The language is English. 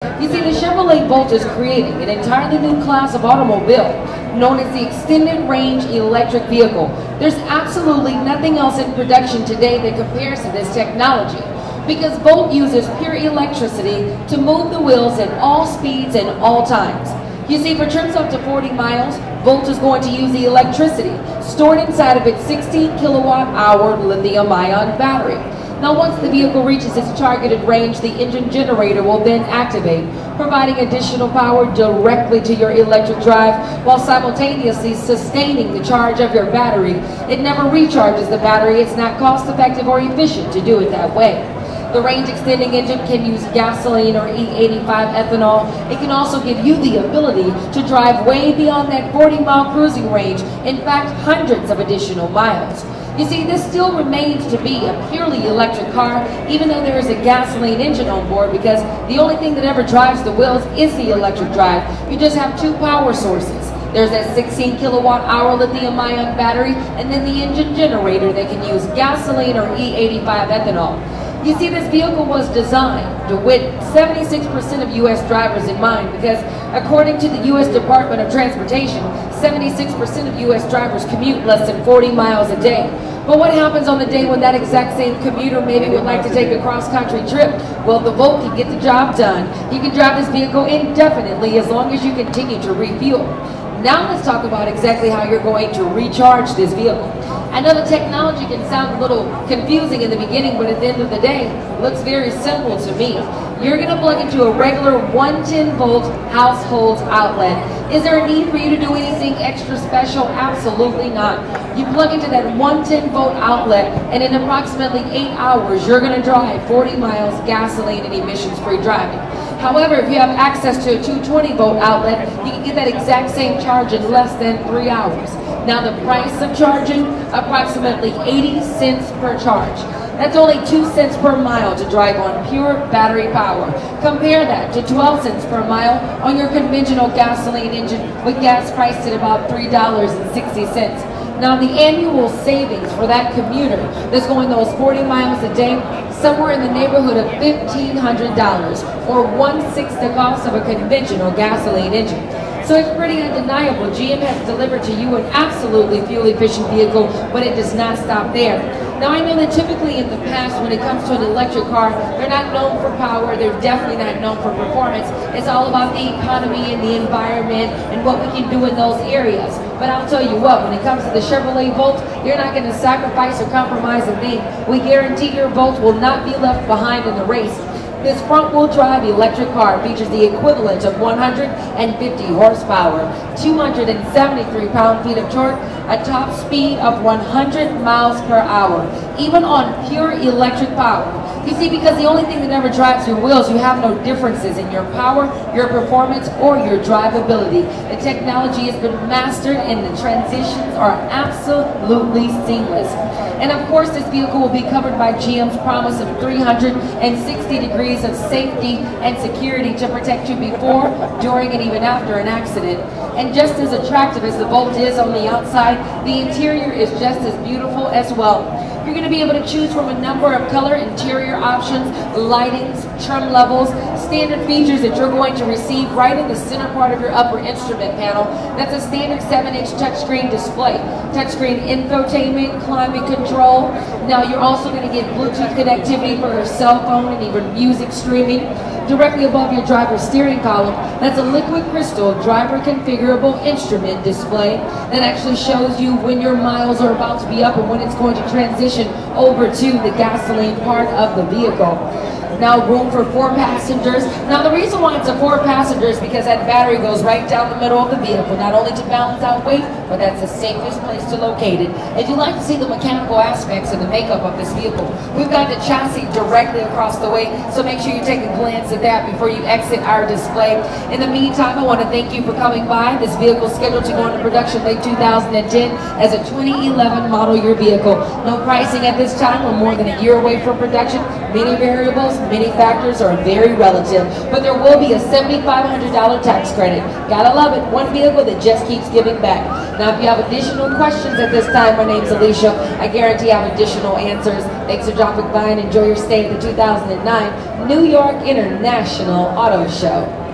You see, the Chevrolet Volt is creating an entirely new class of automobile known as the extended range electric vehicle. There's absolutely nothing else in production today that compares to this technology, because Volt uses pure electricity to move the wheels at all speeds and all times. You see, for trips up to 40 miles, Volt is going to use the electricity stored inside of its 16 kilowatt-hour lithium-ion battery. Now, once the vehicle reaches its targeted range, the engine generator will then activate, providing additional power directly to your electric drive while simultaneously sustaining the charge of your battery. It never recharges the battery. It's not cost-effective or efficient to do it that way. The range-extending engine can use gasoline or E85 ethanol. It can also give you the ability to drive way beyond that 40-mile cruising range, in fact, hundreds of additional miles. You see, this still remains to be a purely electric car, even though there is a gasoline engine on board, because the only thing that ever drives the wheels is the electric drive. You just have two power sources. There's that 16 kilowatt-hour lithium-ion battery, and then the engine generator that can use gasoline or E85 ethanol. You see, this vehicle was designed with 76% of U.S. drivers in mind, because according to the U.S. Department of Transportation, 76% of U.S. drivers commute less than 40 miles a day. But what happens on the day when that exact same commuter maybe would like to take a cross-country trip? Well, the Volt can get the job done. You can drive this vehicle indefinitely as long as you continue to refuel. Now let's talk about exactly how you're going to recharge this vehicle. I know the technology can sound a little confusing in the beginning, but at the end of the day, it looks very simple to me. You're going to plug into a regular 110-volt household outlet. Is there a need for you to do anything extra special? Absolutely not. You plug into that 110-volt outlet, and in approximately 8 hours, you're going to drive 40 miles gasoline and emissions-free driving. However, if you have access to a 220-volt outlet, you can get that exact same charge in less than 3 hours. Now, the price of charging, approximately 80 cents per charge. That's only 2 cents per mile to drive on pure battery power. Compare that to 12 cents per mile on your conventional gasoline engine with gas priced at about $3.60. Now, the annual savings for that commuter that's going those 40 miles a day, somewhere in the neighborhood of $1,500, or 1/6 the cost of a conventional gasoline engine. So it's pretty undeniable. GM has delivered to you an absolutely fuel-efficient vehicle, but it does not stop there. Now, I know that typically in the past, when it comes to an electric car, they're not known for power, they're definitely not known for performance. It's all about the economy and the environment and what we can do in those areas. But I'll tell you what, when it comes to the Chevrolet Volt, you're not going to sacrifice or compromise a thing. We guarantee your Volt will not be left behind in the race. This front-wheel drive electric car features the equivalent of 150 horsepower, 273 pound-feet of torque, a top speed of 100 miles per hour, even on pure electric power. You see, because the only thing that ever drives your wheels, you have no differences in your power, your performance, or your drivability. The technology has been mastered and the transitions are absolutely seamless. And of course, this vehicle will be covered by GM's promise of 360 degrees of safety and security to protect you before, during, and even after an accident. And just as attractive as the Volt is on the outside, the interior is just as beautiful as well. You're going to be able to choose from a number of color interior options, lightings, trim levels, standard features that you're going to receive right in the center part of your upper instrument panel. That's a standard 7-inch touchscreen display. Touchscreen infotainment, climate control. Now, you're also going to get Bluetooth connectivity for your cell phone and even music streaming. Directly above your driver's steering column, that's a liquid crystal driver configurable instrument display that actually shows you when your miles are about to be up and when it's going to transition over to the gasoline part of the vehicle. Now, room for 4 passengers. Now, the reason why it's a 4 passengers is because that battery goes right down the middle of the vehicle, not only to balance out weight, but that's the safest place to locate it. If you'd like to see the mechanical aspects of the makeup of this vehicle, we've got the chassis directly across the way, so make sure you take a glance at that before you exit our display. In the meantime, I want to thank you for coming by. This vehicle is scheduled to go into production late 2010 as a 2011 model year vehicle. No pricing at this time. We're more than a year away from production. Many variables, many factors are very relative, but there will be a $7,500 tax credit. Gotta love it. One vehicle that just keeps giving back. Now, if you have additional questions at this time, my name's Alicia. I guarantee I have additional answers. Thanks for dropping by and enjoy your stay at the 2009 New York International Auto Show.